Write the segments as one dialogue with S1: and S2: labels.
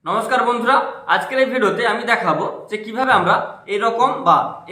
S1: নমস্কার বন্ধুরা, আজকের এই ভিডিওতে আমি দেখাবো যে কিভাবে আমরা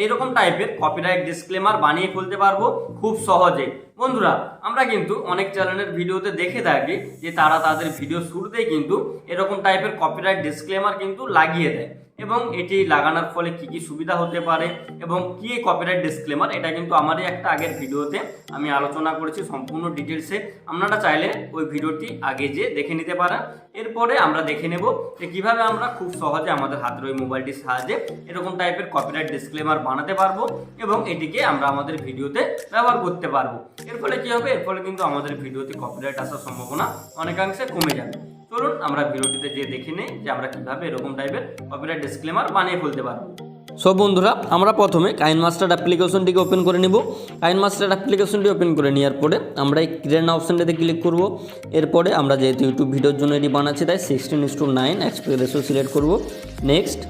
S1: এইরকম টাইপের কপিরাইট ডিসক্লেমার বানিয়ে ফেলতে পারবো খুব সহজে। বন্ধুরা, আমরা কিন্তু অনেক চ্যানেলের ভিডিওতে দেখে থাকি যে তারা তাদের ভিডিও শুরুতেই কিন্তু এরকম টাইপের কপিরাইট ডিসক্লেমার কিন্তু লাগিয়ে দেয়, এবং এটি লাগানোর ফলে কি কি সুবিধা হতে পারে এবং কি কপিরাইট ডিসক্লেমার, এটা কিন্তু আমারই একটা আগের ভিডিওতে আমি আলোচনা করেছি সম্পূর্ণ ডিটেলসে। আপনারা চাইলে ওই ভিডিওটি আগে যে দেখে নিতে পারেন। এরপরে আমরা দেখে নেব যে কিভাবে আমরা খুব সহজে আমাদের হাতের ওই মোবাইলটির সাহায্যে এরকম টাইপের কপিরাইট ডিসক্লেমার বানাতে পারবো এবং এটিকে আমরা আমাদের ভিডিওতে ব্যবহার করতে পারবো। এর ফলে কি হবে? এর ফলে কিন্তু আমাদের ভিডিওতে কপিরাইট আসার সম্ভাবনা অনেকাংশে কমে যাবে। চলুন আমরা ভিডিওটিতে যে দেখে নেই যে আমরা কিভাবে এরকম টাইপের কপিরাইট ডিসক্লেমার বানিয়ে ফেলতে পারবো। সব বন্ধুরা, আমরা প্রথমে কাইনমাস্টার অ্যাপ্লিকেশনটিকে ওপেন করে নিব। কাইনমাস্টার অ্যাপ্লিকেশনটি ওপেন করে নেওয়ার পরে আমরা এই ক্রিয়েট নাও অপশনটাতে ক্লিক করব। এরপরে আমরা যেহেতু ইউটিউব ভিডিওর জন্য এটি বানাচ্ছি তাই 16:9 অ্যাসপেক্ট রেশিও সিলেক্ট করব। নেক্সট।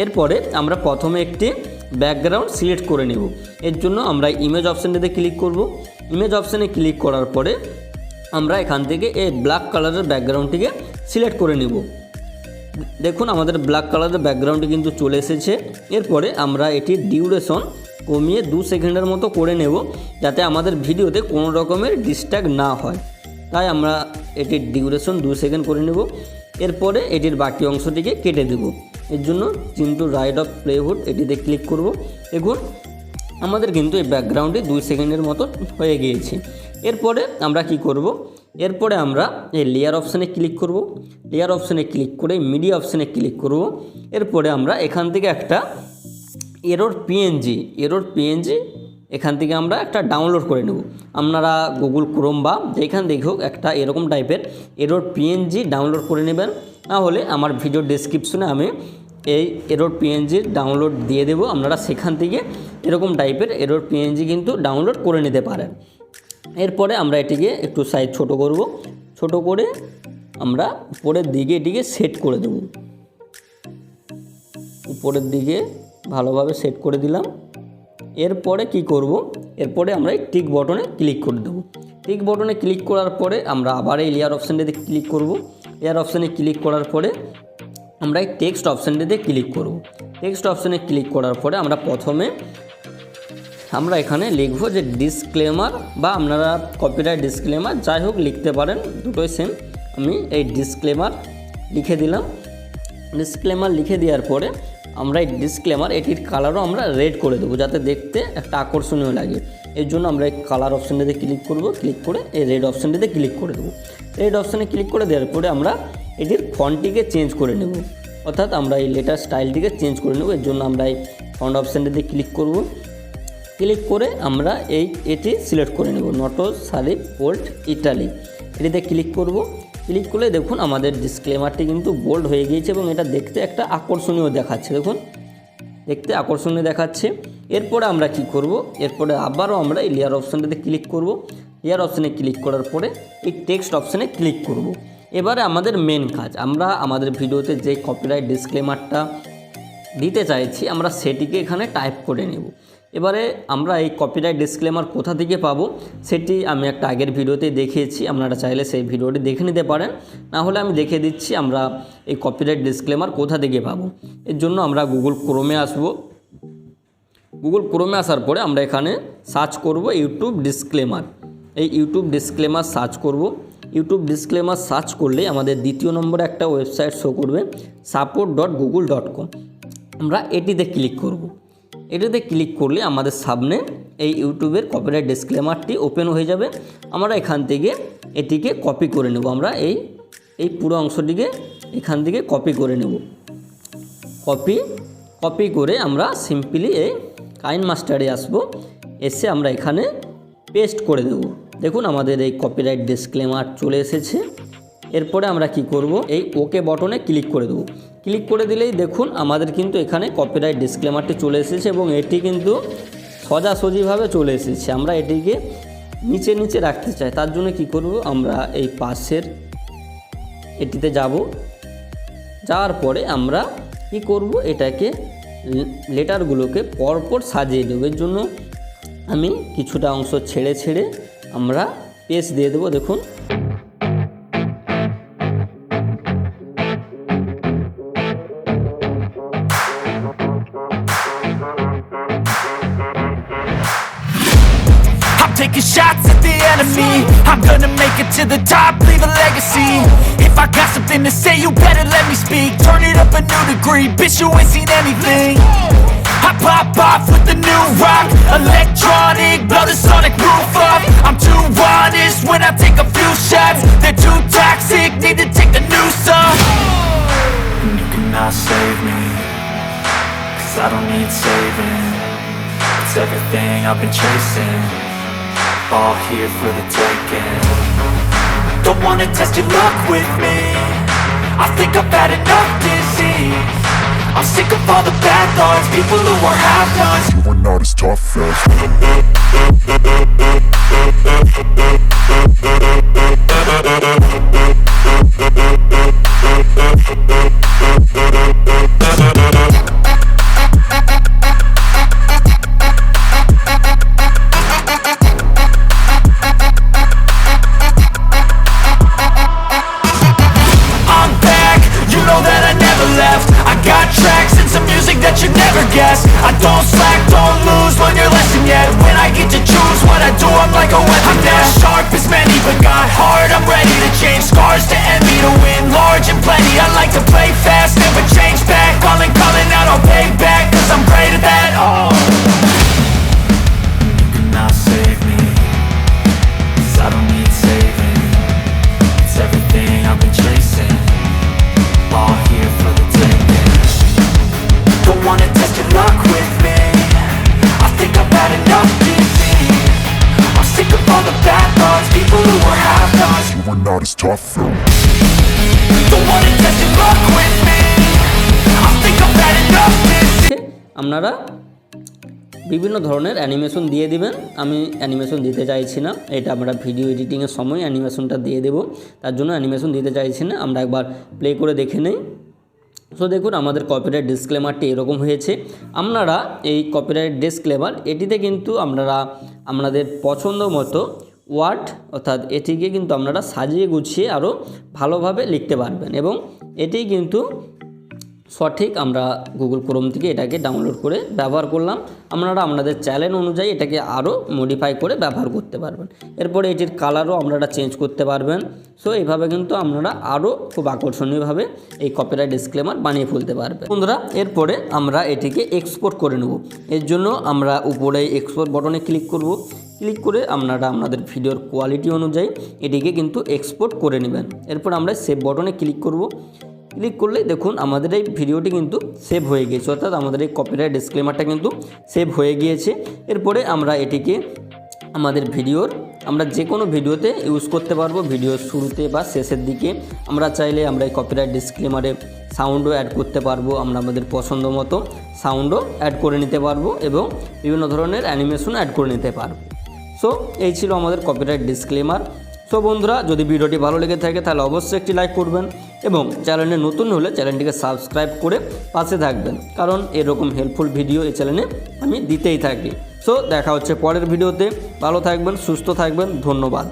S1: এরপরে আমরা প্রথমে একটি ব্যাকগ্রাউন্ড সিলেক্ট করে নেব। এর জন্য আমরা ইমেজ অপশনটাতে ক্লিক করব। ইমেজ অপশানে ক্লিক করার পরে আমরা এখান থেকে এই ব্ল্যাক কালারের ব্যাকগ্রাউন্ডটিকে সিলেক্ট করে নেব। দেখুন আমাদের ব্ল্যাক কালারের ব্যাকগ্রাউন্ডটি কিন্তু চলে এসেছে। এরপরে আমরা এটির ডিউরেশন কমিয়ে 2 সেকেন্ডের মতো করে নেব, যাতে আমাদের ভিডিওতে কোনো রকমের ডিস্ট্র্যাক্ট না হয়। তাই আমরা এটির ডিউরেশন 2 সেকেন্ড করে নেব। এরপরে এটির বাকি অংশটিকে কেটে দেব। এর জন্য চিহ্ন রাইট অফ প্লেহুড এটিতে ক্লিক করব। দেখুন আমাদের কিন্তু এই ব্যাকগ্রাউন্ডটি 2 সেকেন্ডের মতো হয়ে গিয়েছে। এরপরে আমরা কি করব? এরপরে আমরা এই লেয়ার অপশানে ক্লিক করব। লেয়ার অপশানে ক্লিক করে মিডিয়া অপশানে ক্লিক করব। এরপরে আমরা এখান থেকে একটা এরর পিএনজি এখান থেকে আমরা একটা ডাউনলোড করে নেব। আপনারা গুগল ক্রোম বা যেখান থেকে হোক একটা এরকম টাইপের এরর পিএনজি ডাউনলোড করে নেবেন। না হলে আমার ভিডিও ডেসক্রিপশনে আমি এই এরর পিএনজির ডাউনলোড দিয়ে দেবো, আপনারা সেখান থেকে এরকম টাইপের এরর পিএনজি কিন্তু ডাউনলোড করে নিতে পারেন। এরপরে আমরা এটিকে একটু সাইজ ছোট করব। ছোট করে আমরা উপরের দিকে এটিকে সেট করে দেব। উপরের দিকে ভালোভাবে সেট করে দিলাম। এরপরে কি করব? এরপরে আমরা এই টিক বটনে ক্লিক করে দেব। টিক বটনে ক্লিক করার পরে আমরা আবার এই লেয়ার অপশানটিতে ক্লিক করব। লেয়ার অপশানে ক্লিক করার পরে আমরা এই টেক্সট অপশানটিতে ক্লিক করব। টেক্সট অপশানে ক্লিক করার পরে আমরা এখানে লিখব যে ডিসক্লেমার, বা আপনারা কপিরাইট ডিসক্লেমার যাই হোক লিখতে পারেন, দুটোই সেম। আমি এই ডিসক্লেমার লিখে দিলাম। ডিসক্লেমার লিখে দেওয়ার পরে আমরা এই ডিসক্লেমার এটির কালারও আমরা রেড করে দেবো, যাতে দেখতে একটা আকর্ষণীয় লাগে। এর জন্য আমরা এই কালার অপশানটিতে ক্লিক করব। ক্লিক করে এই রেড অপশানটিতে ক্লিক করে দেবো। রেড অপশানে ক্লিক করে দেওয়ার পরে আমরা এটির ফন্টটিকে চেঞ্জ করে নেব, অর্থাৎ আমরা এই লেটার স্টাইলটিকে চেঞ্জ করে নেব। এর জন্য আমরা এই ফন্ট অপশানটিতে ক্লিক করব। ক্লিক করে আমরা এটি সিলেক্ট করে নেব, নটো সারিফ বোল্ড ইটালি। এটিতে ক্লিক করব। ক্লিক করলে দেখুন আমাদের ডিসক্লেমারটি কিন্তু বোল্ড হয়ে গিয়েছে এবং এটা দেখতে একটা আকর্ষণীয় দেখাচ্ছে। দেখুন দেখতে আকর্ষণীয় দেখাচ্ছে। এরপরে আমরা কি করব? এরপরে আবারও আমরা এই লেয়ার অপশানটিতে ক্লিক করব। লেয়ার অপশানে ক্লিক করার পরে এই টেক্সট অপশানে ক্লিক করব। এবারে আমাদের মেন কাজ, আমরা আমাদের ভিডিওতে যে কপিরাইট ডিসক্লেমারটা দিতে চাইছি আমরা সেটিকে এখানে টাইপ করে নেব। এবারে আমরা এই কপিরাইট ডিসক্লেমার কোথা থেকে পাবো সেটি আমি একটা আগের ভিডিওতে দেখিয়েছি, আপনারা চাইলে সেই ভিডিওটি দেখে নিতে পারেন। না হলে আমি দেখিয়ে দিচ্ছি আমরা এই কপিরাইট ডিসক্লেমার কোথা থেকে পাবো। এর জন্য আমরা গুগল ক্রোমে আসব। গুগল ক্রোমে আসার পরে আমরা এখানে সার্চ করব ইউটিউব ডিসক্লেমার। এই ইউটিউব ডিসক্লেমার সার্চ করব। ইউটিউব ডিসক্লেমার সার্চ করলে আমাদের দ্বিতীয় নম্বরে একটা ওয়েবসাইট শো করবে, support.google.com। আমরা এটিতে ক্লিক করব। এটিতে ক্লিক করলে আমাদের সামনে এই ইউটিউবের কপিরাইট ডিসক্লেমারটি ওপেন হয়ে যাবে। আমরা এখান থেকে এটিকে কপি করে নেব। আমরা এই পুরো অংশটিকে এখান থেকে কপি করে নেব। কপি করে আমরা সিম্পলি এই কাইনমাস্টারে আসব। এসে আমরা এখানে পেস্ট করে দেব। দেখুন আমাদের এই কপিরাইট ডিসক্লেমার চলে এসেছে। এরপরে আমরা কি করব? এই ওকে বটনে ক্লিক করে দেব। ক্লিক করে দিলেই দেখুন আমাদের কিন্তু এখানে কপিরাইট ডিসক্লেমারটি চলে এসেছে এবং এটি কিন্তু সোজাসুজিভাবে চলে এসেছে। আমরা এটিকে নিচে রাখতে চাই, তার জন্য কি করব? আমরা এই পাশের এটিতে যাব। যাওয়ার পরে আমরা কি করব? এটাকে লেটারগুলোকে পরপর সাজিয়ে দেব। এর জন্য আমি কিছুটা অংশ ছেড়ে আমরা পেস্ট দিয়ে দেবো। দেখুন
S2: taking shots at the enemy. I'm gonna make it to the top, leave a legacy. If I got something to say, you better let me speak. Turn it up a new degree, bitch, you ain't seen anything. I pop off with the new rock, electronic, blow the sonic roof up. I'm too honest when I take a few shots. They're too toxic, need to take the noose off. And you cannot save me, 'cause I don't need saving. It's everything I've been chasing, all here for the taking. Don't wanna test your luck with me, I think I've had enough disease. I'm sick of all the bad thoughts, people who are half-nots. You are not as tough as I don't slack, don't lose, learn your lesson yet. When I get to choose what I do, I'm like a weapon. I'm not sharp as many, but got hard, I'm ready to change. Scars to envy, to win large and plenty. I like to play fast, never change back. Calling out, I'll pay back, 'cause I'm great at that. Oh, you cannot save me, 'cause I don't need saving. It's everything I've been chasing, all here for the taking. Don't wanna test your luck with me, I think I've had enough disease. I'm sick of all the bad thoughts, people who are half-nots. You are not as tough though. Don't wanna test your luck with me, I think I've had enough disease.
S1: আপনারা বিভিন্ন ধরনের animation দিয়ে দিবেন। আমি animation দিতে চাইছি না, এটা আমরা ভিডিও এডিটিংয়ের সময় অ্যানিমেশনটা দিয়ে দেব, তার জন্য অ্যানিমেশন দিতে চাইছি না। আমরা একবার প্লে করে দেখে নেই। সো দেখুন আমাদের কপিরাইট ডিসক্লেমারটি এরকম হয়েছে। আপনারা এই কপিরাইট ডিসক্লেমার এটিতে কিন্তু আপনারা আপনাদের পছন্দ মতো ওয়ার্ড অর্থাৎ এটিকে কিন্তু আপনারা সাজিয়ে গুছিয়ে আরও ভালোভাবে লিখতে পারবেন এবং এটি কিন্তু সঠিক আমরা গুগল ক্রোম থেকে এটাকে ডাউনলোড করে ব্যবহার করলাম। আপনারা আপনাদের চ্যানেল অনুযায়ী এটাকে আরও মডিফাই করে ব্যবহার করতে পারবেন। এরপরে এটির কালারও আপনারা চেঞ্জ করতে পারবেন। সো এইভাবে কিন্তু আপনারা আরও খুব আকর্ষণীয়ভাবে এই কপিরাইট ডিসক্লেমার বানিয়ে ফেলতে পারবেন। বন্ধুরা এরপরে আমরা এটিকে এক্সপোর্ট করে নেব। এর জন্য আমরা উপরে এক্সপোর্ট বটনে ক্লিক করব। ক্লিক করে আপনারা আপনাদের ভিডিওর কোয়ালিটি অনুযায়ী এটিকে কিন্তু এক্সপোর্ট করে নেবেন। এরপর আমরা সেভ বটনে ক্লিক করব। ক্লিক করলে দেখুন আমাদের এই ভিডিওটি কিন্তু সেভ হয়ে গিয়েছে, অর্থাৎ আমাদের এই কপিরাইট ডিসক্লেমারটা কিন্তু সেভ হয়ে গিয়েছে। এরপরে আমরা এটিকে আমাদের ভিডিওর আমরা যে কোনো ভিডিওতে ইউজ করতে পারবো, ভিডিওর শুরুতে বা শেষের দিকে। আমরা চাইলে আমরা এই কপিরাইট ডিসক্লেমারে সাউন্ডও অ্যাড করতে পারবো, আমরা আমাদের পছন্দ মতো সাউন্ডও অ্যাড করে নিতে পারবো এবং বিভিন্ন ধরনের অ্যানিমেশন অ্যাড করে নিতে পারবো। সো এই ছিল আমাদের কপিরাইট ডিসক্লেমার। সো বন্ধুরা যদি ভিডিওটি ভালো লেগে থাকে তাহলে অবশ্যই একটি লাইক করবেন এবং চ্যানেলে নতুন হলে চ্যানেলটিকে সাবস্ক্রাইব করে পাশে থাকবেন, কারণ এরকম হেল্পফুল ভিডিও এই চ্যানেলে আমি দিতেই থাকি। সো দেখা হচ্ছে পরের ভিডিওতে। ভালো থাকবেন, সুস্থ থাকবেন, ধন্যবাদ।